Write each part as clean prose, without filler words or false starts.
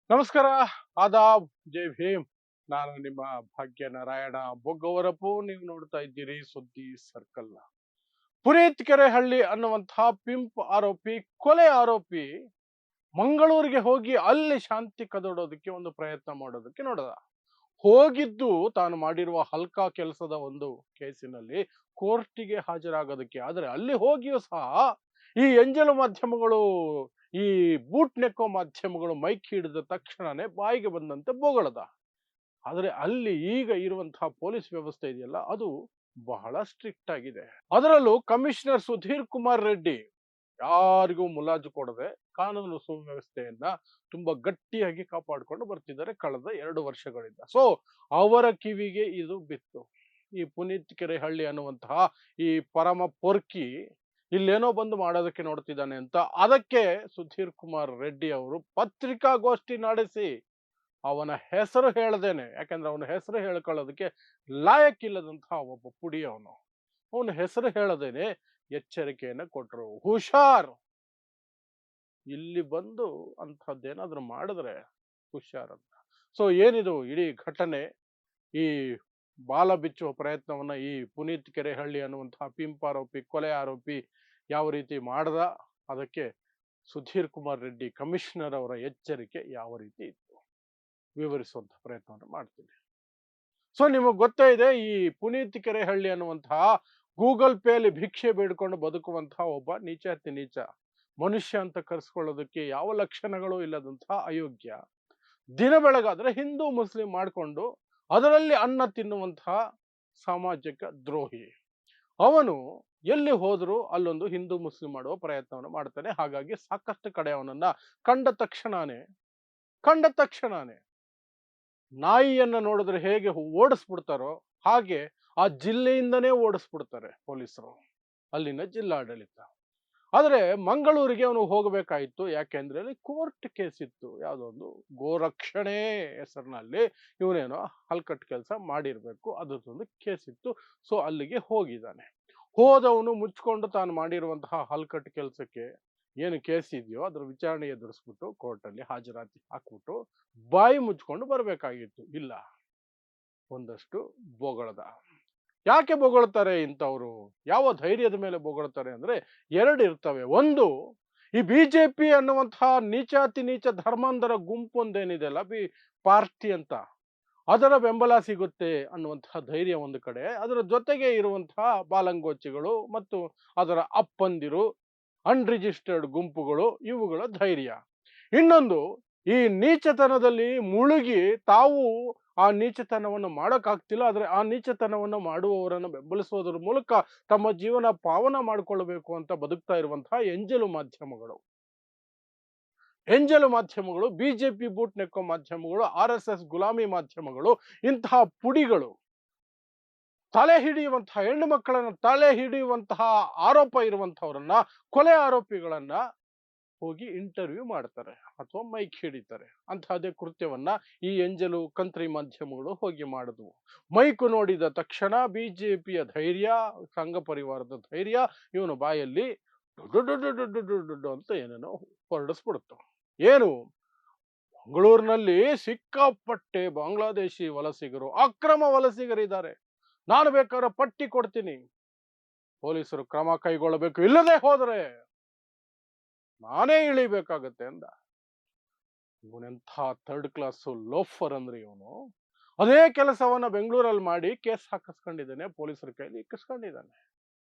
ನಮಸ್ಕಾರ, ಆದಾಬ್, ಜೈ ಭೀಮ್. ನಾನು ನಿಮ್ಮ ಭಾಗ್ಯ ನಾರಾಯಣ ಬೊಗ್ಗವರಪು. ನೀವು ನೋಡ್ತಾ ಇದ್ದೀರಿ ಸುದ್ದಿ ಸರ್ಕಲ್. ಪುನೀತ್ ಕೆರೆಹಳ್ಳಿ ಅನ್ನುವಂತಹ ಪಿಂಪ್ ಆರೋಪಿ, ಕೊಲೆ ಆರೋಪಿ ಮಂಗಳೂರಿಗೆ ಹೋಗಿ ಅಲ್ಲಿ ಶಾಂತಿ ಕದಡೋದಕ್ಕೆ ಒಂದು ಪ್ರಯತ್ನ ಮಾಡೋದಕ್ಕೆ ನೋಡದ. ಹೋಗಿದ್ದು ತಾನು ಮಾಡಿರುವ ಹಲ್ಕಾ ಕೆಲಸದ ಒಂದು ಕೇಸಿನಲ್ಲಿ ಕೋರ್ಟಿಗೆ ಹಾಜರಾಗೋದಕ್ಕೆ. ಆದರೆ ಅಲ್ಲಿ ಹೋಗಿಯೂ ಸಹ ಈ ಎಂಜಲು ಮಾಧ್ಯಮಗಳು, ಈ ಬೂಟ್ ನೆಕ್ಕೋ ಮಾಧ್ಯಮಗಳು ಮೈಕ್ ಹಿಡಿದ ತಕ್ಷಣನೇ ಬಾಯಿಗೆ ಬಂದಂತೆ ಬೊಗಳದ. ಆದರೆ ಅಲ್ಲಿ ಈಗ ಇರುವಂತಹ ಪೊಲೀಸ್ ವ್ಯವಸ್ಥೆ ಇದೆಯಲ್ಲ, ಅದು ಬಹಳ ಸ್ಟ್ರಿಕ್ಟ್ ಆಗಿದೆ. ಅದರಲ್ಲೂ ಕಮಿಷನರ್ ಸುಧೀರ್ ಕುಮಾರ್ ರೆಡ್ಡಿ ಯಾರಿಗೂ ಮುಲಾಜು ಕೊಡದೆ ಕಾನೂನು ಸುವ್ಯವಸ್ಥೆಯನ್ನ ತುಂಬಾ ಗಟ್ಟಿಯಾಗಿ ಕಾಪಾಡಿಕೊಂಡು ಬರ್ತಿದ್ದಾರೆ ಕಳೆದ 2 ವರ್ಷಗಳಿಂದ. ಸೊ ಅವರ ಕಿವಿಗೆ ಇದು ಬಿತ್ತು. ಈ ಪುನೀತ್ ಕೆರೆಹಳ್ಳಿ ಅನ್ನುವಂತಹ ಈ ಪರಮ ಪೊರ್ಕಿ ಇಲ್ಲೇನೋ ಬಂದು ಮಾಡೋದಕ್ಕೆ ನೋಡ್ತಿದ್ದಾನೆ ಅಂತ, ಅದಕ್ಕೆ ಸುಧೀರ್ ಕುಮಾರ್ ರೆಡ್ಡಿ ಅವರು ಪತ್ರಿಕಾಗೋಷ್ಠಿ ನಡೆಸಿ ಅವನ ಹೆಸರು ಹೇಳದೇನೆ, ಯಾಕಂದ್ರೆ ಅವನ ಹೆಸರು ಹೇಳ್ಕೊಳ್ಳೋದಕ್ಕೆ ಲಾಯಕ್ಕಿಲ್ಲದಂತಹ ಒಬ್ಬ ಪುಡಿ ಅವನು, ಅವನ ಹೆಸರು ಹೇಳದೇನೆ ಎಚ್ಚರಿಕೆಯನ್ನು ಕೊಟ್ಟರು. ಹುಷಾರ್, ಇಲ್ಲಿ ಬಂದು ಅಂಥದ್ದೇನಾದ್ರೂ ಮಾಡಿದ್ರೆ ಹುಷಾರ್ ಅಂತ. ಸೊ ಏನಿದು ಇಡೀ ಘಟನೆ, ಈ ಬಾಲ ಬಿಚ್ಚುವ ಪ್ರಯತ್ನವನ್ನ ಈ ಪುನೀತ್ ಕೆರೆಹಳ್ಳಿ ಅನ್ನುವಂತಹ ಪಿಂಪ್ ಆರೋಪಿ, ಕೊಲೆ ಆರೋಪಿ ಯಾವ ರೀತಿ ಮಾಡದ, ಅದಕ್ಕೆ ಸುಧೀರ್ ಕುಮಾರ್ ರೆಡ್ಡಿ ಕಮಿಷನರ್ ಅವರ ಎಚ್ಚರಿಕೆ ಯಾವ ರೀತಿ ಇತ್ತು ವಿವರಿಸುವಂತ ಪ್ರಯತ್ನವನ್ನು ಮಾಡ್ತೀನಿ. ಸೊ ನಿಮಗೆ ಗೊತ್ತೇ ಇದೆ, ಈ ಪುನೀತ್ ಕೆರೆಹಳ್ಳಿ ಅನ್ನುವಂತಹ ಗೂಗಲ್ ಪೇ ಅಲ್ಲಿ ಭಿಕ್ಷೆ ಬೇಡ್ಕೊಂಡು ಬದುಕುವಂತಹ ಒಬ್ಬ ನೀಚಾತಿ ನೀಚ ಮನುಷ್ಯ ಅಂತ ಕರೆಸ್ಕೊಳ್ಳೋದಕ್ಕೆ ಯಾವ ಲಕ್ಷಣಗಳು ಇಲ್ಲದಂತಹ ಅಯೋಗ್ಯ, ದಿನ ಬೆಳಗಾದ್ರೆ ಹಿಂದೂ ಮುಸ್ಲಿಂ ಮಾಡಿಕೊಂಡು ಅದರಲ್ಲಿ ಅನ್ನ ತಿನ್ನುವಂತಹ ಸಾಮಾಜಿಕ ದ್ರೋಹಿ ಅವನು. ಎಲ್ಲಿ ಹೋದ್ರು ಅಲ್ಲೊಂದು ಹಿಂದೂ ಮುಸ್ಲಿಂ ಮಾಡುವ ಪ್ರಯತ್ನವನ್ನು ಮಾಡ್ತಾನೆ. ಹಾಗಾಗಿ ಸಾಕಷ್ಟು ಕಡೆ ಅವನನ್ನ ಕಂಡ ತಕ್ಷಣನೇ ನಾಯಿಯನ್ನ ನೋಡಿದ್ರೆ ಹೇಗೆ ಓಡಿಸ್ಬಿಡ್ತಾರೋ ಹಾಗೆ ಆ ಜಿಲ್ಲೆಯಿಂದನೇ ಓಡಿಸ್ಬಿಡ್ತಾರೆ ಪೊಲೀಸರು, ಅಲ್ಲಿನ ಜಿಲ್ಲಾಡಳಿತ. ಆದ್ರೆ ಮಂಗಳೂರಿಗೆ ಅವನು ಹೋಗಬೇಕಾಯಿತು. ಯಾಕೆಂದ್ರೆ ಅಲ್ಲಿ ಕೋರ್ಟ್ ಕೇಸ್ ಇತ್ತು, ಯಾವುದೋ ಒಂದು ಗೋರಕ್ಷಣೆ ಹೆಸರಿನಲ್ಲಿ ಇವನೇನೋ ಹಲ್ಕಟ್ ಕೆಲಸ ಮಾಡಿರ್ಬೇಕು, ಅದರದೊಂದು ಕೇಸ್ ಇತ್ತು. ಸೊ ಅಲ್ಲಿಗೆ ಹೋಗಿದ್ದಾನೆ. ಹೋದವನು ಮುಚ್ಕೊಂಡು ತಾನು ಮಾಡಿರುವಂತಹ ಹಲ್ಕಟ್ ಕೆಲಸಕ್ಕೆ ಏನು ಕೇಸ್ ಇದೆಯೋ ಅದ್ರ ವಿಚಾರಣೆ ಎದುರಿಸ್ಬಿಟ್ಟು ಕೋರ್ಟಲ್ಲಿ ಹಾಜರಾತಿ ಹಾಕ್ಬಿಟ್ಟು ಬಾಯಿ ಮುಚ್ಕೊಂಡು ಬರಬೇಕಾಗಿತ್ತು. ಇಲ್ಲ, ಒಂದಷ್ಟು ಬೊಗಳದ. ಯಾಕೆ ಬೊಗಳ್ತಾರೆ ಇಂಥವ್ರು, ಯಾವ ಧೈರ್ಯದ ಮೇಲೆ ಬೊಗಳ್ತಾರೆ ಅಂದ್ರೆ ಎರಡು ಇರ್ತವೆ. ಒಂದು, ಈ ಬಿಜೆಪಿ ಅನ್ನುವಂತಹ ನೀಚಾತಿ ನೀಚ ಧರ್ಮಾಂಧರ ಗುಂಪೊಂದೇನಿದೆಯಲ್ಲ, ಪಾರ್ಟಿ ಅಂತ, ಅದರ ಬೆಂಬಲ ಸಿಗುತ್ತೆ ಅನ್ನುವಂತಹ ಧೈರ್ಯ ಒಂದು ಕಡೆ. ಅದರ ಜೊತೆಗೆ ಇರುವಂತಹ ಬಾಲಂಗೋಚಿಗಳು ಮತ್ತು ಅದರ ಅಪ್ಪಂದಿರು, ಅನ್ರಿಜಿಸ್ಟರ್ಡ್ ಗುಂಪುಗಳು, ಇವುಗಳ ಧೈರ್ಯ. ಇನ್ನೊಂದು, ಈ ನೀಚತನದಲ್ಲಿ ಮುಳುಗಿ ತಾವು ಆ ನೀಚತನವನ್ನು ಮಾಡೋಕ್ಕಾಗ್ತಿಲ್ಲ, ಆದ್ರೆ ಆ ನೀಚತನವನ್ನು ಮಾಡುವವರನ್ನು ಬೆಂಬಲಿಸುವುದರ ಮೂಲಕ ತಮ್ಮ ಜೀವನ ಪಾವನ ಮಾಡಿಕೊಳ್ಳಬೇಕು ಅಂತ ಬದುಕ್ತಾ ಇರುವಂತಹ ಎಂಜಲು ಮಾಧ್ಯಮಗಳು, ಬಿಜೆಪಿ ಬೂಟ್ ನೆಕ್ಕೋ ಮಾಧ್ಯಮಗಳು, RSS ಗುಲಾಮಿ ಮಾಧ್ಯಮಗಳು, ಇಂತಹ ಪುಡಿಗಳು ತಲೆ ಹಿಡಿಯುವಂತಹ ಹೆಣ್ಣು ಮಕ್ಕಳನ್ನ ತಲೆ ಹಿಡಿಯುವಂತಹ ಆರೋಪ ಇರುವಂತಹವರನ್ನ, ಕೊಲೆ ಆರೋಪಿಗಳನ್ನ ಹೋಗಿ ಇಂಟರ್ವ್ಯೂ ಮಾಡ್ತಾರೆ ಅಥವಾ ಮೈಕ್ ಹಿಡಿತಾರೆ. ಅಂತಹದೇ ಕೃತ್ಯವನ್ನ ಈ ಎಂಜಲು ಕಂತ್ರಿ ಮಾಧ್ಯಮಗಳು ಹೋಗಿ ಮಾಡಿದ್ವು. ಮೈಕು ನೋಡಿದ ತಕ್ಷಣ ಬಿಜೆಪಿಯ ಧೈರ್ಯ, ಸಂಘ ಪರಿವಾರದ ಧೈರ್ಯ ಇವನು ಬಾಯಲ್ಲಿ ಡುಡು ಅಂತ ಏನೇನೋ ಹೊರಡಿಸ್ಬಿಡುತ್ತು. ಏನು, ಮಂಗಳೂರಿನಲ್ಲಿ ಸಿಕ್ಕಾಪಟ್ಟೆ ಬಾಂಗ್ಲಾದೇಶಿ ವಲಸಿಗರು, ಅಕ್ರಮ ವಲಸಿಗರಿದ್ದಾರೆ, ನಾನು ಬೇಕಾದ್ರೆ ಪಟ್ಟಿ ಕೊಡ್ತೀನಿ, ಪೊಲೀಸರು ಕ್ರಮ ಕೈಗೊಳ್ಳಬೇಕು, ಇಲ್ಲದೆ ಹೋದರೆ ನಾನೇ ಇಳಿಬೇಕಾಗತ್ತೆ ಅಂದ. ಇವನೆಂಥ ಥರ್ಡ್ ಕ್ಲಾಸ್ ಲೋಫರ್ ಅಂದ್ರೆ ಇವನು. ಅದೇ ಕೆಲಸವನ್ನ ಬೆಂಗಳೂರಲ್ಲಿ ಮಾಡಿ ಕೇಸ್ ಹಾಕಿಸ್ಕೊಂಡಿದ್ದಾನೆ, ಪೊಲೀಸರ ಕೈಲಿ ಇಕ್ಕಿಸ್ಕೊಂಡಿದ್ದಾನೆ.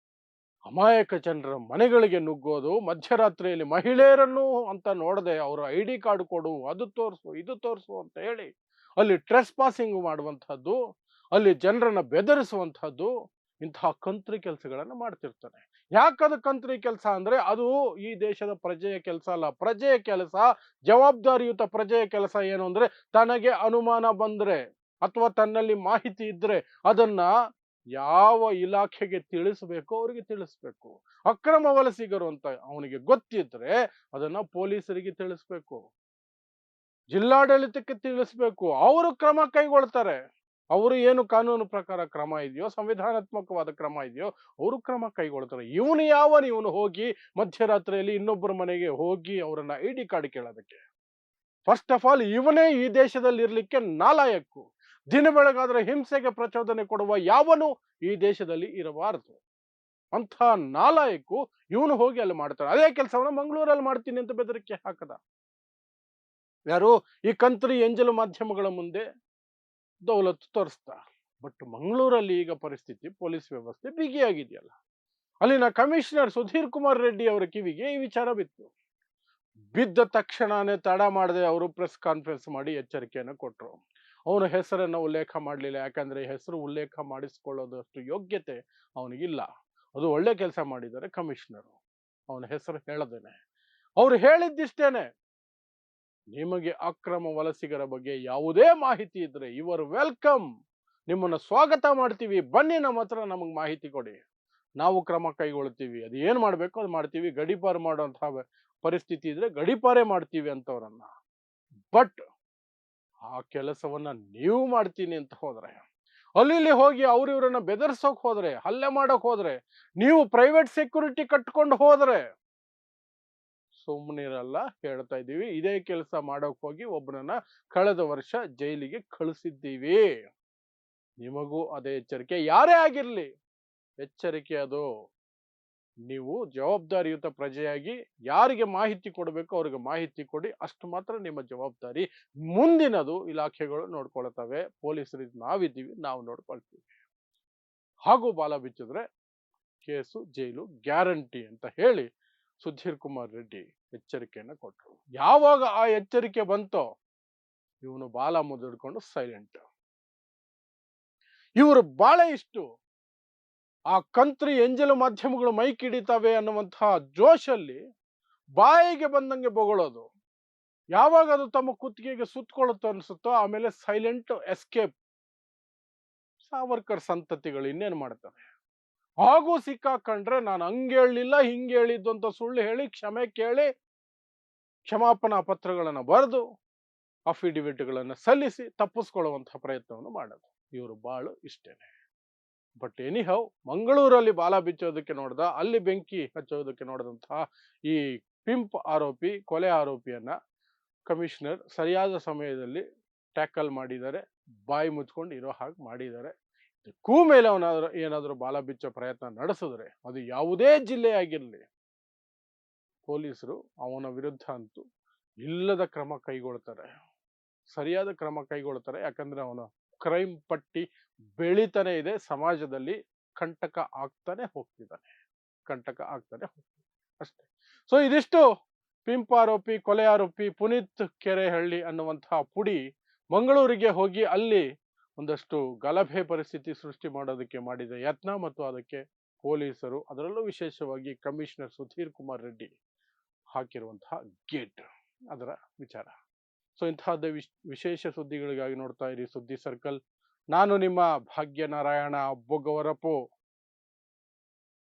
ಅಮಾಯಕ ಜನರ ಮನೆಗಳಿಗೆ ನುಗ್ಗೋದು, ಮಧ್ಯರಾತ್ರಿಯಲ್ಲಿ ಮಹಿಳೆಯರನ್ನು ಅಂತ ನೋಡದೆ ಅವರ ID ಕಾರ್ಡ್ ಕೊಡು, ಅದು ತೋರಿಸು, ಇದು ತೋರಿಸು ಅಂತ ಹೇಳಿ ಅಲ್ಲಿ ಟ್ರೆಸ್ ಪಾಸಿಂಗ್ ಮಾಡುವಂತಹದ್ದು, ಅಲ್ಲಿ ಜನರನ್ನ ಬೆದರಿಸುವಂತಹದ್ದು, ಇಂತಹ ಕಂತ್ರಿ ಕೆಲಸಗಳನ್ನ ಮಾಡ್ತಿರ್ತಾನೆ. ಯಾಕದು ಕಂತ್ರಿ ಕೆಲಸ ಅಂದ್ರೆ ಅದು ಈ ದೇಶದ ಪ್ರಜೆಯ ಕೆಲಸ ಅಲ್ಲ. ಪ್ರಜೆಯ ಕೆಲಸ, ಜವಾಬ್ದಾರಿಯುತ ಪ್ರಜೆಯ ಕೆಲಸ ಏನು ಅಂದ್ರೆ, ತನಗೆ ಅನುಮಾನ ಬಂದ್ರೆ ಅಥವಾ ತನ್ನಲ್ಲಿ ಮಾಹಿತಿ ಇದ್ರೆ ಅದನ್ನ ಯಾವ ಇಲಾಖೆಗೆ ತಿಳಿಸಬೇಕು ಅವರಿಗೆ ತಿಳಿಸ್ಬೇಕು. ಅಕ್ರಮ ವಲಸಿಗರು ಅಂತ ಅವನಿಗೆ ಗೊತ್ತಿದ್ರೆ ಅದನ್ನ ಪೊಲೀಸರಿಗೆ ತಿಳಿಸ್ಬೇಕು, ಜಿಲ್ಲಾಡಳಿತಕ್ಕೆ ತಿಳಿಸ್ಬೇಕು, ಅವರು ಕ್ರಮ ಕೈಗೊಳ್ತಾರೆ. ಅವರು ಏನು ಕಾನೂನು ಪ್ರಕಾರ ಕ್ರಮ ಇದೆಯೋ, ಸಂವಿಧಾನಾತ್ಮಕವಾದ ಕ್ರಮ ಇದೆಯೋ ಅವರು ಕ್ರಮ ಕೈಗೊಳ್ತಾರೆ. ಇವನು ಹೋಗಿ ಮಧ್ಯರಾತ್ರಿಯಲ್ಲಿ ಇನ್ನೊಬ್ಬರ ಮನೆಗೆ ಹೋಗಿ ಅವರನ್ನ ID ಕಾರ್ಡ್ ಕೇಳೋದಕ್ಕೆ? ಫಸ್ಟ್ ಆಫ್ ಆಲ್ ಇವನೇ ಈ ದೇಶದಲ್ಲಿ ಇರ್ಲಿಕ್ಕೆ ನಾಲಾಯಕ್ಕು. ದಿನ ಬೆಳಗಾದ್ರೆ ಹಿಂಸೆಗೆ ಪ್ರಚೋದನೆ ಕೊಡುವ ಯಾವನು ಈ ದೇಶದಲ್ಲಿ ಇರಬಾರದು. ಅಂಥ ನಾಲಾಯಕ್ಕು ಇವನು ಹೋಗಿ ಅಲ್ಲಿ ಮಾಡ್ತಾನೆ. ಅದೇ ಕೆಲಸವನ್ನ ಮಂಗಳೂರಲ್ಲಿ ಮಾಡ್ತೀನಿ ಅಂತ ಬೆದರಿಕೆ ಹಾಕದ. ಯಾರು? ಈ ಕಂತ್ರಿ ಎಂಜಲು ಮಾಧ್ಯಮಗಳ ಮುಂದೆ ದೌಲತ್ತು ತೋರಿಸ್ತಾ. ಬಟ್ ಮಂಗಳೂರಲ್ಲಿ ಈಗ ಪರಿಸ್ಥಿತಿ, ಪೊಲೀಸ್ ವ್ಯವಸ್ಥೆ ಬಿಗಿಯಾಗಿದೆಯಲ್ಲ. ಅಲ್ಲಿನ ಕಮಿಷನರ್ ಸುಧೀರ್ ಕುಮಾರ್ ರೆಡ್ಡಿ ಅವರ ಕಿವಿಗೆ ಈ ವಿಚಾರ ಬಿತ್ತು. ಬಿದ್ದ ತಕ್ಷಣನೇ ತಡ ಮಾಡದೆ ಅವರು ಪ್ರೆಸ್ ಕಾನ್ಫರೆನ್ಸ್ ಮಾಡಿ ಎಚ್ಚರಿಕೆಯನ್ನು ಕೊಟ್ಟರು. ಅವನ ಹೆಸರನ್ನು ಉಲ್ಲೇಖ ಮಾಡಲಿಲ್ಲ, ಯಾಕಂದ್ರೆ ಹೆಸರು ಉಲ್ಲೇಖ ಮಾಡಿಸಿಕೊಳ್ಳೋದಷ್ಟು ಯೋಗ್ಯತೆ ಅವನಿಗಿಲ್ಲ. ಅದು ಒಳ್ಳೆ ಕೆಲಸ ಮಾಡಿದ್ದಾರೆ ಕಮಿಷನರು, ಅವನ ಹೆಸರು ಹೇಳದೇನೆ. ಅವ್ರು ಹೇಳಿದ್ದಿಷ್ಟೇನೆ, ನಿಮಗೆ ಅಕ್ರಮ ವಲಸಿಗರ ಬಗ್ಗೆ ಯಾವುದೇ ಮಾಹಿತಿ ಇದ್ರೆ ಇವರು ವೆಲ್ಕಮ್, ನಿಮ್ಮನ್ನ ಸ್ವಾಗತ ಮಾಡ್ತೀವಿ, ಬನ್ನಿ ನಮ್ಮ ಹತ್ರ ನಮಗೆ ಮಾಹಿತಿ ಕೊಡಿ, ನಾವು ಕ್ರಮ ಕೈಗೊಳ್ತೀವಿ, ಅದು ಏನ್ ಮಾಡ್ಬೇಕು ಅದು ಮಾಡ್ತೀವಿ, ಗಡೀಪಾರು ಮಾಡುವಂತಹ ಪರಿಸ್ಥಿತಿ ಇದ್ರೆ ಗಡೀಪಾರೇ ಮಾಡ್ತೀವಿ ಅಂತವ್ರನ್ನ. ಬಟ್ ಆ ಕೆಲಸವನ್ನ ನೀವು ಮಾಡ್ತೀನಿ ಅಂತ ಹೋದ್ರೆ, ಅಲ್ಲಿ ಹೋಗಿ ಇವ್ರನ್ನ ಬೆದರ್ಸೋಕ್ ಹೋದ್ರೆ, ಹಲ್ಲೆ ಮಾಡಕ್ ಹೋದ್ರೆ, ನೀವು ಪ್ರೈವೇಟ್ ಸೆಕ್ಯೂರಿಟಿ ಕಟ್ಕೊಂಡು ಹೋದ್ರೆ ಸುಮ್ಮನಿರಲ್ಲ, ಹೇಳ್ತಾ ಇದ್ದೀವಿ. ಇದೇ ಕೆಲಸ ಮಾಡೋಕ್ ಹೋಗಿ ಒಬ್ಬನನ್ನ ಕಳೆದ ವರ್ಷ ಜೈಲಿಗೆ ಕಳಿಸಿದ್ದೀವಿ. ನಿಮಗೂ ಅದೇ ಎಚ್ಚರಿಕೆ, ಯಾರೇ ಆಗಿರ್ಲಿ ಎಚ್ಚರಿಕೆ ಅದು. ನೀವು ಜವಾಬ್ದಾರಿಯುತ ಪ್ರಜೆಯಾಗಿ ಯಾರಿಗೆ ಮಾಹಿತಿ ಕೊಡಬೇಕು ಅವ್ರಿಗೆ ಮಾಹಿತಿ ಕೊಡಿ, ಅಷ್ಟು ಮಾತ್ರ ನಿಮ್ಮ ಜವಾಬ್ದಾರಿ. ಮುಂದಿನದು ಇಲಾಖೆಗಳು ನೋಡ್ಕೊಳ್ತವೆ, ಪೊಲೀಸರಿಗೆ ನಾವಿದ್ದೀವಿ, ನಾವು ನೋಡ್ಕೊಳ್ತೀವಿ. ಹಾಗೂ ಬಾಲ ಬಿಚ್ಚಿದ್ರೆ ಕೇಸು ಜೈಲು ಗ್ಯಾರಂಟಿ ಅಂತ ಹೇಳಿ ಸುಧೀರ್ ಕುಮಾರ್ ರೆಡ್ಡಿ ಎಚ್ಚರಿಕೆಯನ್ನು ಕೊಟ್ಟರು. ಯಾವಾಗ ಆ ಎಚ್ಚರಿಕೆ ಬಂತೋ ಇವನು ಬಾಲ ಮುದುಡ್ಕೊಂಡು ಸೈಲೆಂಟ್. ಇವರು ಬಾಳ ಇಷ್ಟು ಆ ಕಂತ್ರಿ ಎಂಜಲು ಮಾಧ್ಯಮಗಳು ಮೈಕ್ ಹಿಡಿತಾವೆ ಅನ್ನುವಂತಹ ಜೋಶಲ್ಲಿ ಬಾಯಿಗೆ ಬಂದಂಗೆ ಬೊಗಳೋದು. ಯಾವಾಗ ಅದು ತಮ್ಮ ಕುತ್ತಿಗೆಗೆ ಸುತ್ತಕೊಳ್ಳುತ್ತೋ ಅನ್ಸುತ್ತೋ ಆಮೇಲೆ ಸೈಲೆಂಟ್ ಎಸ್ಕೇಪ್. ಸಾವರ್ಕರ್ ಸಂತತಿಗಳು ಇನ್ನೇನು ಮಾಡ್ತವೆ. ಹಾಗೂ ಸಿಕ್ಕಾಕೊಂಡ್ರೆ ನಾನು ಹಂಗೆ ಹೇಳಲಿಲ್ಲ ಹಿಂಗೆ ಹೇಳಿದ್ದು ಅಂತ ಸುಳ್ಳು ಹೇಳಿ ಕ್ಷಮೆ ಕೇಳಿ ಕ್ಷಮಾಪನಾ ಪತ್ರಗಳನ್ನು ಬರೆದು ಅಫಿಡವಿಟ್ಗಳನ್ನು ಸಲ್ಲಿಸಿ ತಪ್ಪಿಸ್ಕೊಳ್ಳುವಂತಹ ಪ್ರಯತ್ನವನ್ನು ಮಾಡೋದು ಇವರು ಬಾಳು ಇಷ್ಟೇನೆ. ಬಟ್ ಎನಿಹೌ, ಮಂಗಳೂರಲ್ಲಿ ಬಾಲ ಬಿಚ್ಚೋದಕ್ಕೆ ನೋಡ್ದ, ಅಲ್ಲಿ ಬೆಂಕಿ ಹಚ್ಚೋದಕ್ಕೆ ನೋಡಿದಂತಹ ಈ ಪಿಂಪ್ ಆರೋಪಿ, ಕೊಲೆ ಆರೋಪಿಯನ್ನ ಕಮಿಷನರ್ ಸರಿಯಾದ ಸಮಯದಲ್ಲಿ ಟ್ಯಾಕಲ್ ಮಾಡಿದ್ದಾರೆ, ಬಾಯಿ ಮುಚ್ಕೊಂಡು ಇರೋ ಹಾಗೆ ಮಾಡಿದ್ದಾರೆ. ಇದಕ್ಕೂ ಮೇಲೆ ಏನಾದರೂ ಬಾಲ ಬಿಚ್ಚೋ ಪ್ರಯತ್ನ ನಡೆಸಿದ್ರೆ ಅದು ಯಾವುದೇ ಜಿಲ್ಲೆ ಆಗಿರಲಿ, ಪೊಲೀಸರು ಅವನ ವಿರುದ್ಧ ಅಂತೂ ಇಲ್ಲದ ಕ್ರಮ ಕೈಗೊಳ್ತಾರೆ, ಸರಿಯಾದ ಕ್ರಮ ಕೈಗೊಳ್ತಾರೆ. ಯಾಕಂದ್ರೆ ಅವನ ಕ್ರೈಮ್ ಪಟ್ಟಿ ಬೆಳೀತಾನೆ ಇದೆ, ಸಮಾಜದಲ್ಲಿ ಕಂಟಕ ಆಗ್ತಾನೆ ಹೋಗ್ತಿದ್ದಾನೆ ಅಷ್ಟೇ. ಸೊ ಇದಿಷ್ಟು ಪಿಂಪ್ ಆರೋಪಿ, ಕೊಲೆ ಆರೋಪಿ ಪುನೀತ್ ಕೆರೆಹಳ್ಳಿ ಅನ್ನುವಂತಹ ಪುಡಿ ಮಂಗಳೂರಿಗೆ ಹೋಗಿ ಅಲ್ಲಿ ಒಂದಷ್ಟು ಗಲಭೆ ಪರಿಸ್ಥಿತಿ ಸೃಷ್ಟಿ ಮಾಡೋದಕ್ಕೆ ಮಾಡಿದ ಯತ್ನ ಮತ್ತು ಅದಕ್ಕೆ ಪೊಲೀಸರು, ಅದರಲ್ಲೂ ವಿಶೇಷವಾಗಿ ಕಮಿಷನರ್ ಸುಧೀರ್ ಕುಮಾರ್ ರೆಡ್ಡಿ ಹಾಕಿರುವಂತಹ ಗೇಟ್, ಅದರ ವಿಚಾರ. ಸೊ ಇಂತಹದ್ದೇ ವಿಶೇಷ ಸುದ್ದಿಗಳಿಗಾಗಿ ನೋಡ್ತಾ ಇರಿ ಸುದ್ದಿ ಸರ್ಕಲ್. ನಾನು ನಿಮ್ಮ ಭಾಗ್ಯನಾರಾಯಣ ಬೊಗ್ಗವರಪು.